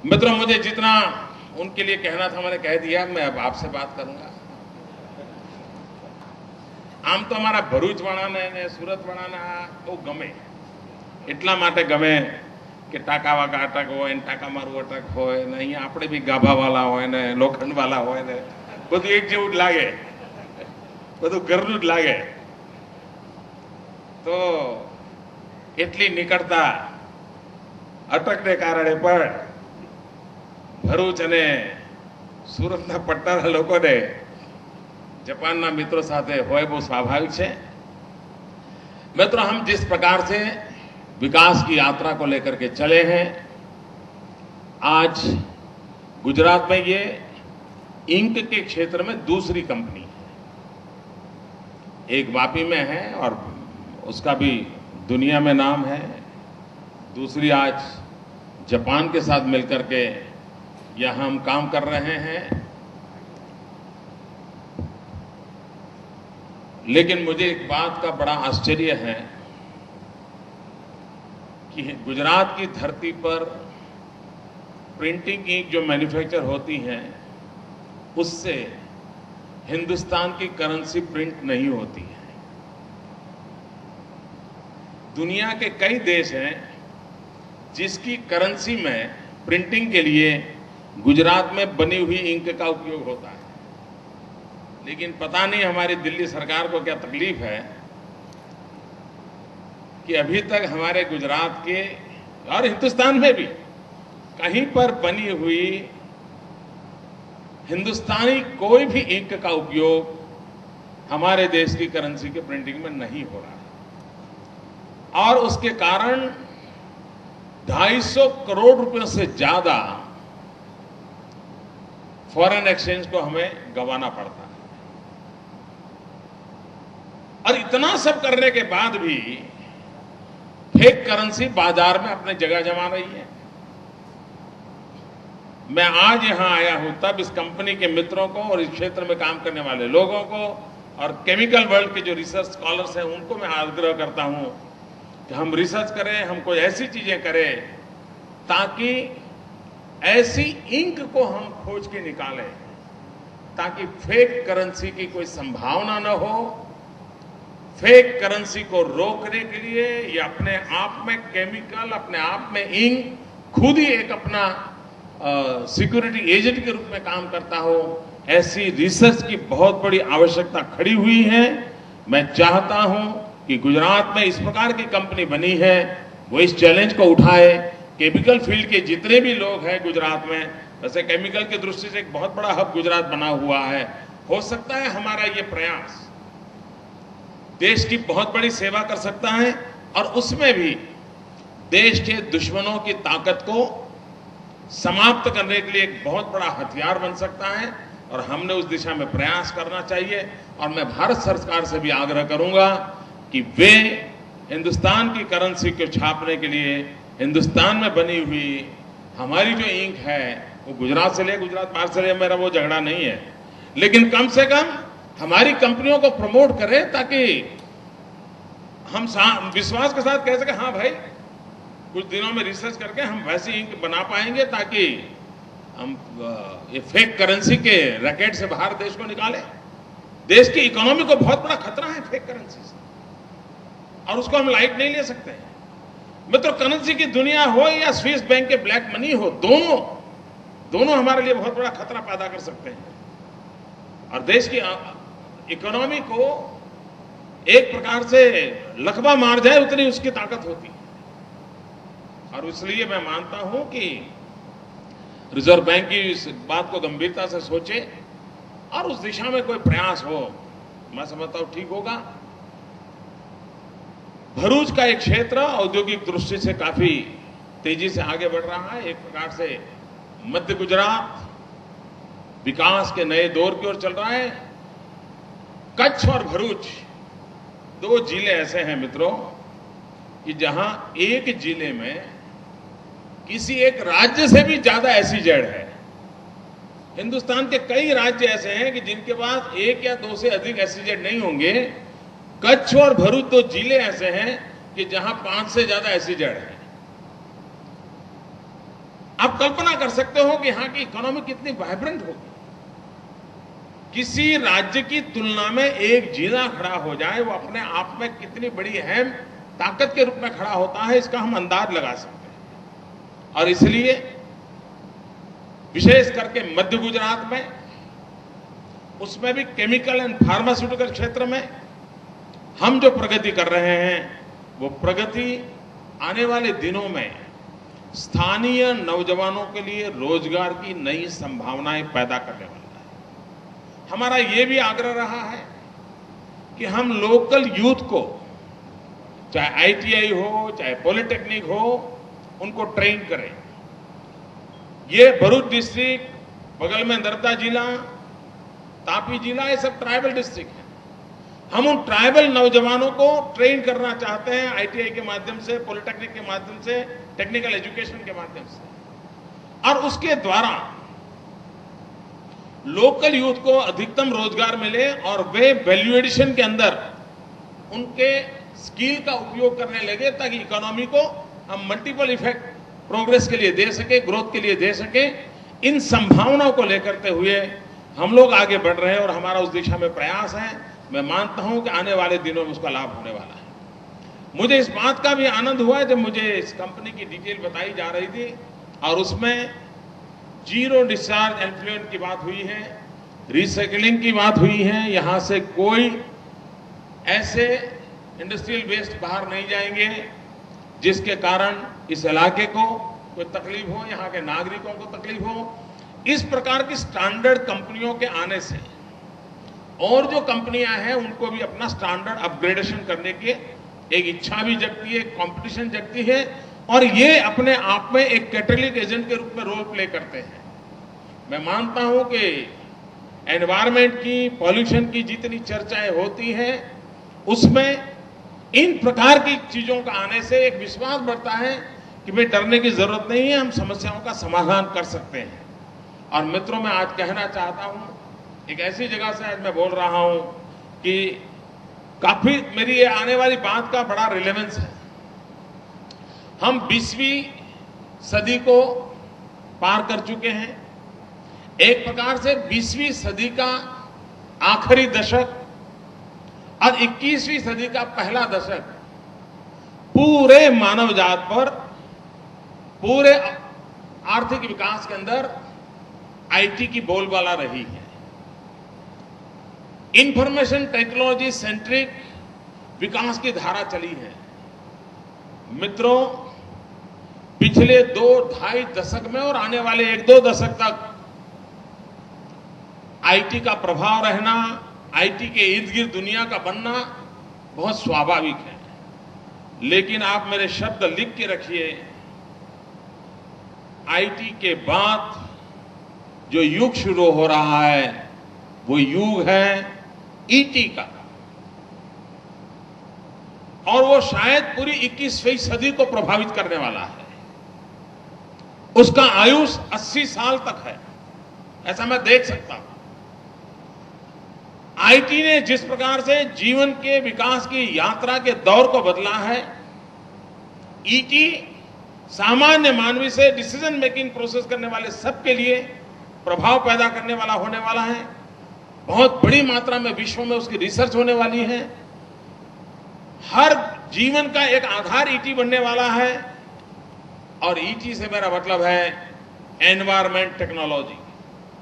मित्रों, मुझे जितना उनके लिए कहना था मैंने कह दिया। मैं अब आपसे बात करूंगा। આમ તો અમારા ભરૂચ વાળાને ને સુરત વાળાને આ બહુ ગમે, એટલા માટે ગમે કે ટાંકા વાગા અટક હોય ને ટાંકા મારું અટક હોય ને અહીંયા આપણે બી ગાભાવાળા હોય ને લોખંડવાળા હોય ને બધું એક જેવું જ લાગે, બધું ઘરનું જ લાગે. તો એટલી નીકળતા અટકને કારણે પણ ભરૂચ અને સુરતના પટ્ટાના લોકોને जापान मित्रों साथ हो वो स्वाभाविक है. मित्रों, हम जिस प्रकार से विकास की यात्रा को लेकर के चले हैं, आज गुजरात में ये इंक के क्षेत्र में दूसरी कंपनी है. एक वापी में है और उसका भी दुनिया में नाम है, दूसरी आज जापान के साथ मिलकर के यहां हम काम कर रहे हैं. लेकिन मुझे एक बात का बड़ा आश्चर्य है कि गुजरात की धरती पर प्रिंटिंग इंक जो मैन्युफैक्चर होती है उससे हिंदुस्तान की करेंसी प्रिंट नहीं होती है. दुनिया के कई देश हैं जिसकी करेंसी में प्रिंटिंग के लिए गुजरात में बनी हुई इंक का उपयोग होता है. लेकिन पता नहीं हमारी दिल्ली सरकार को क्या तकलीफ है कि अभी तक हमारे गुजरात के और हिंदुस्तान में भी कहीं पर बनी हुई हिंदुस्तानी कोई भी इंक का उपयोग हमारे देश की करेंसी के प्रिंटिंग में नहीं हो रहा है. और उसके कारण 250 करोड़ रुपयों से ज्यादा फॉरेन एक्सचेंज को हमें गंवाना पड़ता है. और इतना सब करने के बाद भी फेक करेंसी बाजार में अपनी जगह जमा रही है. मैं आज यहां आया हूं तब इस कंपनी के मित्रों को और इस क्षेत्र में काम करने वाले लोगों को और केमिकल वर्ल्ड के जो रिसर्च स्कॉलर्स हैं उनको मैं आग्रह करता हूं कि हम रिसर्च करें, हम कोई ऐसी चीजें करें ताकि ऐसी इंक को हम खोज के निकालें ताकि फेक करेंसी की कोई संभावना न हो. फेक करेंसी को रोकने के लिए ये अपने आप में केमिकल, अपने आप में इंक खुद ही एक अपना सिक्योरिटी एजेंट के रूप में काम करता हो, ऐसी रिसर्च की बहुत बड़ी आवश्यकता खड़ी हुई है. मैं चाहता हूं कि गुजरात में इस प्रकार की कंपनी बनी है वो इस चैलेंज को उठाए. केमिकल फील्ड के जितने भी लोग हैं गुजरात में, वैसे केमिकल की दृष्टि से एक बहुत बड़ा हब गुजरात बना हुआ है, हो सकता है हमारा ये प्रयास देश की बहुत बड़ी सेवा कर सकता है और उसमें भी देश के दुश्मनों की ताकत को समाप्त करने के लिए एक बहुत बड़ा हथियार बन सकता है. और हमने उस दिशा में प्रयास करना चाहिए. और मैं भारत सरकार से भी आग्रह करूंगा कि वे हिंदुस्तान की करेंसी को छापने के लिए हिंदुस्तान में बनी हुई हमारी जो इंक है वो गुजरात से ले, गुजरात बाहर से ले, मेरा वो झगड़ा नहीं है, लेकिन कम से कम हमारी कंपनियों को प्रमोट करें ताकि हम विश्वास के साथ कह सकें हाँ भाई कुछ दिनों में रिसर्च करके हम वैसी इंक बना पाएंगे ताकि हम ये फेक करेंसी के रैकेट से बाहर देश को निकालें. देश की इकोनॉमी को बहुत बड़ा खतरा है फेक करेंसी से और उसको हम लाइट नहीं ले सकते हैं. मित्रों, करेंसी की दुनिया हो या स्विस बैंक के ब्लैक मनी हो, दोनों हमारे लिए बहुत बड़ा खतरा पैदा कर सकते हैं और देश की इकोनॉमी को एक प्रकार से लकवा मार जाए उतनी उसकी ताकत होती है. और इसलिए मैं मानता हूं कि रिजर्व बैंक की इस बात को गंभीरता से सोचे और उस दिशा में कोई प्रयास हो, मैं समझता हूं ठीक होगा. भरूच का एक क्षेत्र औद्योगिक दृष्टि से काफी तेजी से आगे बढ़ रहा है. एक प्रकार से मध्य गुजरात विकास के नए दौर की ओर चल रहा है. कच्छ और भरूच 2 जिले ऐसे हैं मित्रों कि जहां एक जिले में किसी एक राज्य से भी ज्यादा एसईजेड है. हिंदुस्तान के कई राज्य ऐसे हैं कि जिनके पास 1 या 2 से अधिक एसईजेड नहीं होंगे. कच्छ और भरूच 2 जिले ऐसे हैं कि जहां 5 से ज्यादा एसईजेड है. आप कल्पना कर सकते हो कि यहां की इकोनॉमी कितनी वाइब्रेंट होगी। किसी राज्य की तुलना में एक जिला खड़ा हो जाए, वो अपने आप में कितनी बड़ी अहम ताकत के रूप में खड़ा होता है, इसका हम अंदाज लगा सकते हैं। और इसलिए विशेष करके मध्य गुजरात में, उसमें भी केमिकल एंड फार्मास्यूटिकल क्षेत्र में हम जो प्रगति कर रहे हैं, वो प्रगति आने वाले दिनों में स्थानीय नौजवानों के लिए रोजगार की नई संभावनाएं पैदा करने वाला है। हमारा ये भी आग्रह रहा है कि हम लोकल यूथ को, चाहे आईटीआई हो, चाहे पॉलिटेक्निक हो, उनको ट्रेन करें। ये भरूच डिस्ट्रिक्ट, बगल में नर्मदा जिला, तापी जिला, ये सब ट्राइबल डिस्ट्रिक्ट है। हम उन ट्राइबल नौजवानों को ट्रेन करना चाहते हैं आईटीआई के माध्यम से, पॉलिटेक्निक के माध्यम से, टेक्निकल एजुकेशन के माध्यम से, और उसके द्वारा लोकल यूथ को अधिकतम रोजगार मिले और वे वैल्यू एडिशन के अंदर उनके स्किल का उपयोग करने लगे, ताकि इकोनॉमी को हम मल्टीपल इफेक्ट प्रोग्रेस के लिए दे सके, ग्रोथ के लिए दे सके। इन संभावनाओं को लेकर हुए हम लोग आगे बढ़ रहे हैं और हमारा उस दिशा में प्रयास है। मैं मानता हूं कि आने वाले दिनों में उसका लाभ होने वाला है। मुझे इस बात का भी आनंद हुआ जब मुझे इस कंपनी की डिटेल बताई जा रही थी और उसमें जीरो डिस्चार्ज एफ्लुएंट की बात हुई है, रिसाइकलिंग की बात हुई है। यहां से कोई ऐसे इंडस्ट्रियल वेस्ट बाहर नहीं जाएंगे जिसके कारण इस इलाके को कोई तकलीफ हो, यहां के नागरिकों को तकलीफ हो। इस प्रकार की स्टैंडर्ड कंपनियों के आने से और जो कंपनियां हैं उनको भी अपना स्टैंडर्ड अपग्रेडेशन करने की एक इच्छा भी जगती है, कंपटीशन जगती है, और ये अपने आप में एक कैटलिस्ट एजेंट के रूप में रोल प्ले करते हैं। मैं मानता हूं कि एनवायरमेंट की, पॉल्यूशन की जितनी चर्चाएं होती हैं, उसमें इन प्रकार की चीजों का आने से एक विश्वास बढ़ता है कि भाई डरने की जरूरत नहीं है, हम समस्याओं का समाधान कर सकते हैं। और मित्रों, मैं आज कहना चाहता हूं, एक ऐसी जगह से आज मैं बोल रहा हूं कि काफी मेरी ये आने वाली बात का बड़ा रिलेवेंस है। हम 20वीं सदी को पार कर चुके हैं। एक प्रकार से 20वीं सदी का आखिरी दशक और 21वीं सदी का पहला दशक पूरे मानव जात पर, पूरे आर्थिक विकास के अंदर आईटी की बोलबाला रही है। इंफॉर्मेशन टेक्नोलॉजी सेंट्रिक विकास की धारा चली है। मित्रों, पिछले 2-2.5 दशक में और आने वाले 1-2 दशक तक आईटी का प्रभाव रहना, आईटी के इर्द गिर्द दुनिया का बनना बहुत स्वाभाविक है। लेकिन आप मेरे शब्द लिख के रखिए, आईटी के बाद जो युग शुरू हो रहा है वो युग है ईटी का, और वो शायद पूरी 21वीं सदी को प्रभावित करने वाला है। उसका आयुष 80 साल तक है, ऐसा मैं देख सकता हूं। आईटी ने जिस प्रकार से जीवन के विकास की यात्रा के दौर को बदला है, ईटी सामान्य मानवी से डिसीजन मेकिंग प्रोसेस करने वाले सबके लिए प्रभाव पैदा करने वाला होने वाला है। बहुत बड़ी मात्रा में विश्व में उसकी रिसर्च होने वाली है। हर जीवन का एक आधार ईटी बनने वाला है, और ईटी से मेरा मतलब है एनवायरमेंट टेक्नोलॉजी।